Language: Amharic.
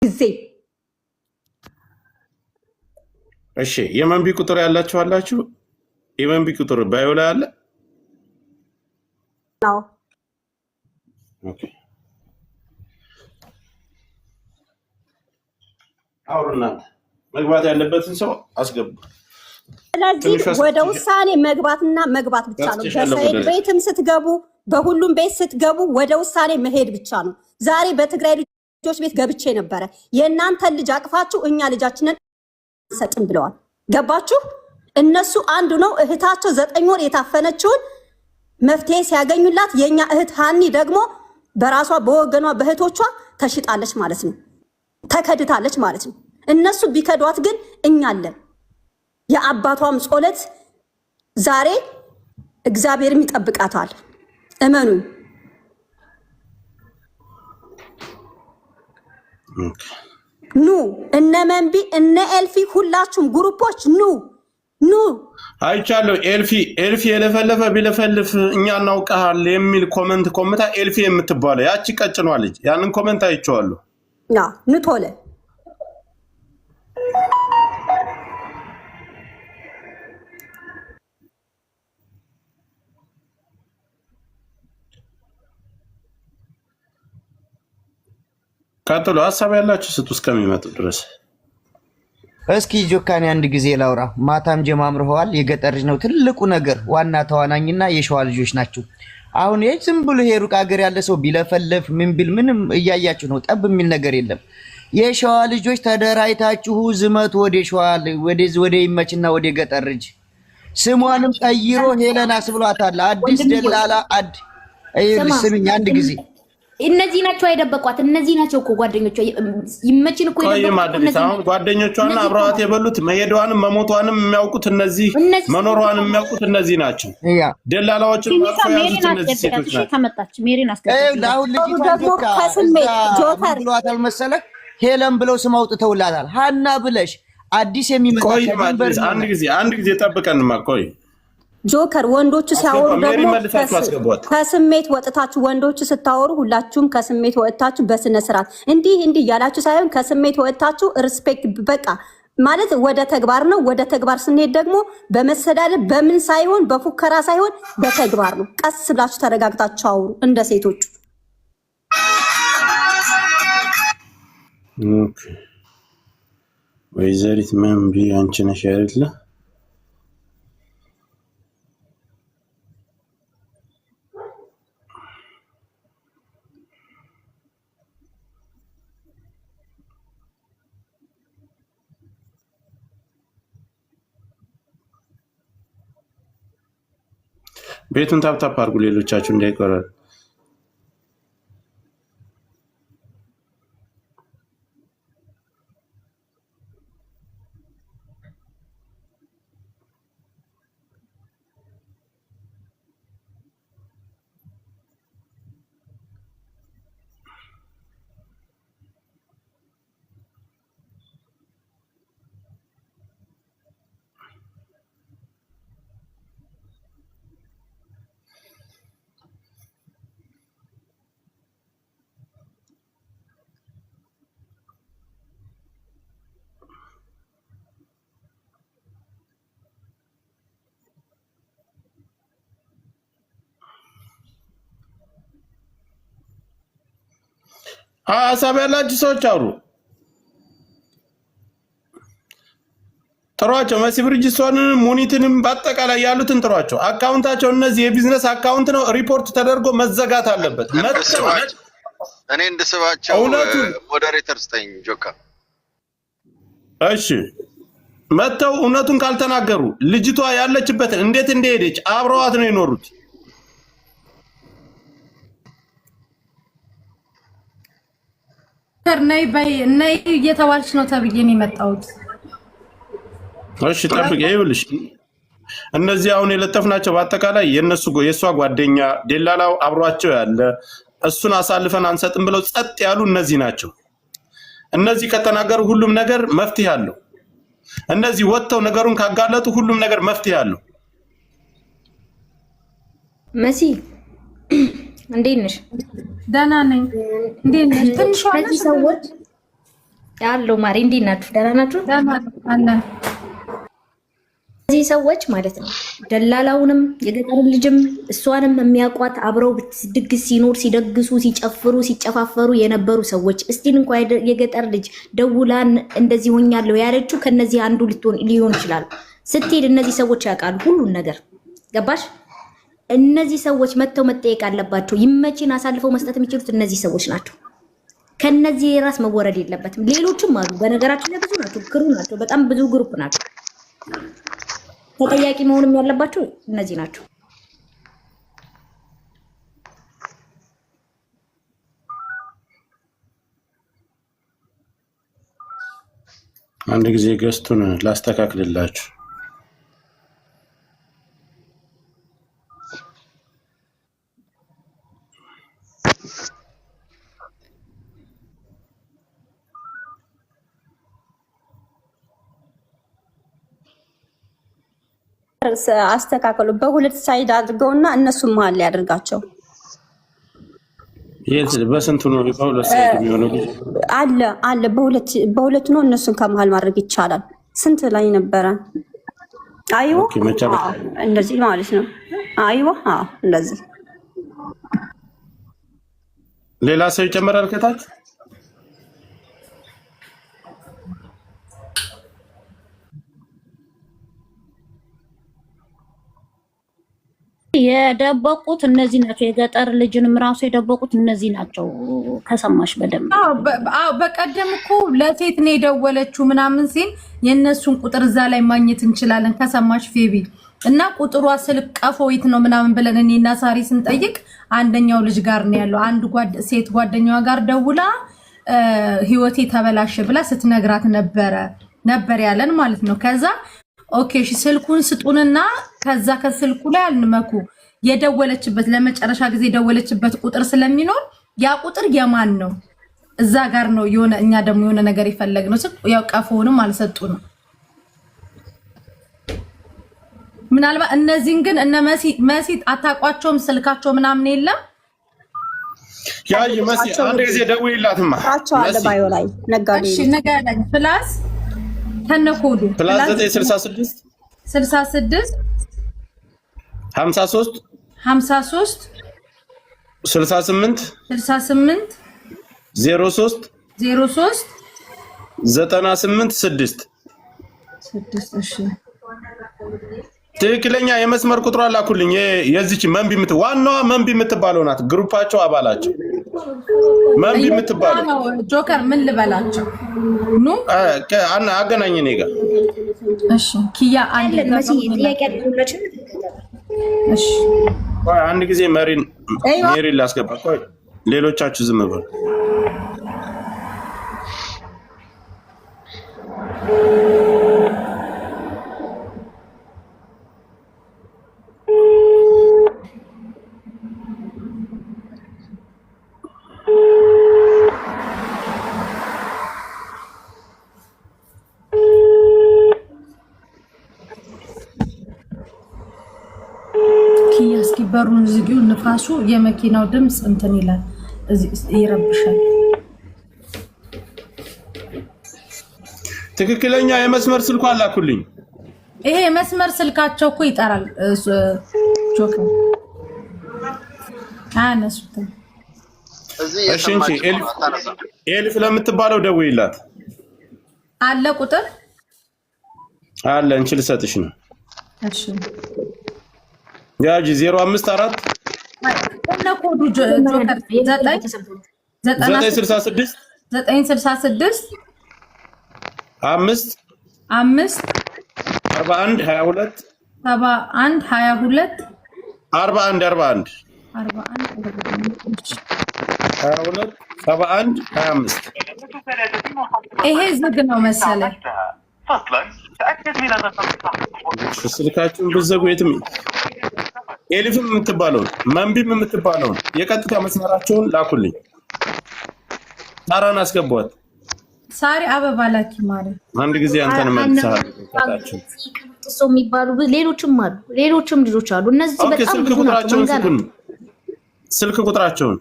ጊዜ እሺ የመንቢ ቁጥር ያላችሁ አላችሁ? የመንቢ ቁጥር ባዮ ላይ አለ? ነው። ኦኬ አውሩና መግባት ያለበትን ሰው አስገቡ። ስለዚህ ወደ ውሳኔ መግባትና መግባት ብቻ ነው። በሳይድ ቤትም ስትገቡ በሁሉም ቤት ስትገቡ ወደ ውሳኔ መሄድ ብቻ ነው። ዛሬ በትግራይ ልጆች ቤት ገብቼ ነበረ። የእናንተን ልጅ አቅፋችሁ እኛ ልጃችንን አንሰጥም ብለዋል። ገባችሁ? እነሱ አንዱ ነው። እህታቸው 9 ወር የታፈነችውን መፍትሄ ሲያገኙላት የኛ እህት ሃኒ ደግሞ በራሷ በወገኗ በእህቶቿ ተሽጣለች ማለት ነው። ተከድታለች ማለት ነው። እነሱ ቢከዷት ግን እኛ አለን። የአባቷም ጾለት ዛሬ እግዚአብሔርም ይጠብቃታል። እመኑ። ኑ እነ መንቢ እነ ኤልፊ ሁላችሁም ግሩፖች ኑ አይቻለሁ። ኤልፊ የለፈለፈ ቢለፈልፍ እኛ እናውቀሃል የሚል ኮመንት ኮምታ ኤልፊ የምትባለው ያቺ ቀጭኗ ልጅ ያንን ኮመንት አይቼዋለሁ። ኑ ቶለ ቀጥሎ ሀሳብ ያላችሁ ስጡ እስከሚመጡ ድረስ። እስኪ ጆካኒ አንድ ጊዜ ላውራ። ማታም ጀማምረዋል። የገጠር ልጅ ነው ትልቁ ነገር። ዋና ተዋናኝና የሸዋ ልጆች ናቸው። አሁን ዝም ብሎ ይሄ ሩቅ ሀገር ያለ ሰው ቢለፈለፍ ምን ቢል ምንም እያያችሁ ነው። ጠብ የሚል ነገር የለም። የሸዋ ልጆች ተደራይታችሁ ዝመቱ ወደ ሸዋ ወደ ይመችና ወደ ገጠር ልጅ ስሟንም ቀይሮ ሄለናስ ብሏታል። አዲስ ደላላ ስሚኝ አንድ ጊዜ እነዚህ ናቸው አይደበቋት። እነዚህ ናቸው እኮ ጓደኞቿ ይመችን እኮ ይደበቋት። አሁን ጓደኞቿና አብረዋት የበሉት መሄዷንም መሞቷንም የሚያውቁት እነዚህ መኖሯንም የሚያውቁት እነዚህ ናቸው። ደላላዎችን ማጥፋ ያዙት እነዚህ ሴቶች ናቸው። ተመጣች ሜሪን አስቀምጣ አሁን ልጅቷ ከስሜት ጆከር ብሏታል መሰለህ። ሄለን ብለው ስም አውጥተውላታል። ሃና ብለሽ አዲስ የሚመጣ አንድ ጊዜ ጠብቀንማ ቆይ ጆከር ወንዶቹ ሲያወሩ ደግሞ ከስሜት ወጥታችሁ ወንዶቹ ስታወሩ ሁላችሁም ከስሜት ወጥታችሁ በስነ ስርዓት እንዲህ ያላችሁ ሳይሆን ከስሜት ወጥታችሁ ሪስፔክት በቃ ማለት ወደ ተግባር ነው። ወደ ተግባር ስንሄድ ደግሞ በመሰዳደብ በምን ሳይሆን በፉከራ ሳይሆን በተግባር ነው። ቀስ ብላችሁ ተረጋግታችሁ አውሩ እንደ ሴቶቹ። ኦኬ ወይዘሪት መንቢ አንቺ ነሽ አይደለ? ቤቱን ታፕታፕ አድርጉ ሌሎቻችሁ እንዳይቆራል። ሀሳብ ያላችሁ ሰዎች አውሩ፣ ጥሯቸው። መሲ ብርጅስቶንን ሙኒትንም በአጠቃላይ ያሉትን ጥሯቸው። አካውንታቸው እነዚህ የቢዝነስ አካውንት ነው፣ ሪፖርት ተደርጎ መዘጋት አለበት። እኔ እንድስባቸው ሞዴሬተር ስጠኝ ጆካ። እሺ መተው እውነቱን ካልተናገሩ ልጅቷ ያለችበትን እንዴት እንደሄደች አብረዋት ነው የኖሩት። ነይ እየተባልሽ ነው ተብዬ ነው የመጣሁት። እሺ ጠብቅ። ይኸውልሽ እነዚህ አሁን የለጠፍናቸው በአጠቃላይ የእሷ ጓደኛ ደላላው አብሯቸው ያለ እሱን አሳልፈን አንሰጥም ብለው ጸጥ ያሉ እነዚህ ናቸው። እነዚህ ከተናገሩ ሁሉም ነገር መፍትሄ አለው። እነዚህ ወጥተው ነገሩን ካጋለጡ ሁሉም ነገር መፍትሄ አለው። መሲ እንዴት ነሽ? ደህና ነኝ። እንዴት ነሽ? ትንሽ ያለው ማሪ እንዴት ናችሁ? ደህና ናችሁ? አለ እዚህ ሰዎች ማለት ነው ደላላውንም የገጠር ልጅም እሷንም የሚያውቋት አብረው ድግስ ሲኖር ሲደግሱ ሲጨፍሩ ሲጨፋፈሩ የነበሩ ሰዎች እስቲን እንኳን የገጠር ልጅ ደውላን እንደዚህ ሆኛለሁ ያለችው ከነዚህ አንዱ ሊሆን ይችላል። ስትሄድ እነዚህ ሰዎች ያውቃሉ ሁሉን ነገር ገባሽ? እነዚህ ሰዎች መተው መጠየቅ አለባቸው። ይመችን አሳልፈው መስጠት የሚችሉት እነዚህ ሰዎች ናቸው። ከነዚህ ራስ መወረድ የለበትም። ሌሎችም አሉ በነገራችን ላይ ብዙ ናቸው፣ ክሩ ናቸው፣ በጣም ብዙ ግሩፕ ናቸው። ተጠያቂ መሆንም ያለባቸው እነዚህ ናቸው። አንድ ጊዜ ገስቱን ላስተካክልላችሁ። አስተካክሉ። በሁለት ሳይድ አድርገውና እነሱም መሀል ያደርጋቸው። በስንቱ ነው? በሁለት ሳይድ የሚሆነው አለ በሁለት ነው። እነሱን ከመሀል ማድረግ ይቻላል። ስንት ላይ ነበረ? አይዋ እንደዚህ ማለት ነው። አይዋ እንደዚህ ሌላ ሰው ይጨመራል ከታች። የደበቁት እነዚህ ናቸው። የገጠር ልጅንም ራሱ የደበቁት እነዚህ ናቸው። ከሰማሽ በደንብ በቀደም እኮ ለሴት ነው የደወለችው ምናምን ሲል የእነሱን ቁጥር እዛ ላይ ማግኘት እንችላለን። ከሰማሽ ፌቢ እና ቁጥሯ ስልክ ቀፎይት ነው ምናምን ብለን እኔና ሳሪ ስንጠይቅ አንደኛው ልጅ ጋር ነው ያለው። አንድ ሴት ጓደኛዋ ጋር ደውላ ህይወቴ ተበላሸ ብላ ስትነግራት ነበር ያለን ማለት ነው። ከዛ ኦኬ እሺ ስልኩን ስጡንና ከዛ ከስልኩ ላይ አልንመኩ የደወለችበት ለመጨረሻ ጊዜ የደወለችበት ቁጥር ስለሚኖር ያ ቁጥር የማን ነው እዛ ጋር ነው የሆነ እኛ ደግሞ የሆነ ነገር ይፈለግ ነው ያው ቀፎውንም አልሰጡንም። ምናልባት እነዚህን ግን እነ መሲ አታቋቸውም ስልካቸው ምናምን የለም። ያይ መሲ አንድ ጊዜ ደውይላትማ አለ ባዮ ላይ ነጋዴ እሺ ነጋዴ ፕላስ ተነኮዱ ፕላስ 966 66 53 68 03 98 6 እሺ ትክክለኛ የመስመር ቁጥሩ አላኩልኝ። የዚች መንቢ ዋናዋ መንቢ የምትባለው ናት። ግሩፓቸው አባላቸው መንቢ የምትባለው ጆከር ምን ልበላቸው ኑ አገናኝ እኔ ጋር እሺ ኪያ አንድ ጥያቄ አድርጉላችሁ። እሺ አንድ ጊዜ ሜሪን ላስገባ። ቆይ ሌሎቻችሁ ዝም በሉ። በሩን ዝጊው። ንፋሱ የመኪናው ድምጽ እንትን ይላል ይረብሻል። ትክክለኛ የመስመር ስልኩ አላኩልኝ። ይሄ የመስመር ስልካቸው እኮ ይጠራል። ጆከር አነሱት። እሺ እንጂ ኤልፍ ለምትባለው ደውይላት። አለ ቁጥር አለ እንቺ ልሰጥሽ ነው። እሺ ያጂ 054 እና ኮዱ ጆከር 966 5 41 22 41 71 25 ይሄ ዝግ ነው መሰለኝ። ስልካችሁን ብትዘጉ የትም ኤሊፍም የምትባለውን መንቢም የምትባለውን የቀጥታ መስመራቸውን ላኩልኝ። ታራን አስገቧት። ሳሪ አበባ ላኪ ማለት አንድ ጊዜ አንተን መልሰሃል። ጥሶ የሚባሉ ሌሎችም አሉ፣ ሌሎችም ልጆች አሉ። እነዚህ በጣም ስልክ ቁጥራቸውን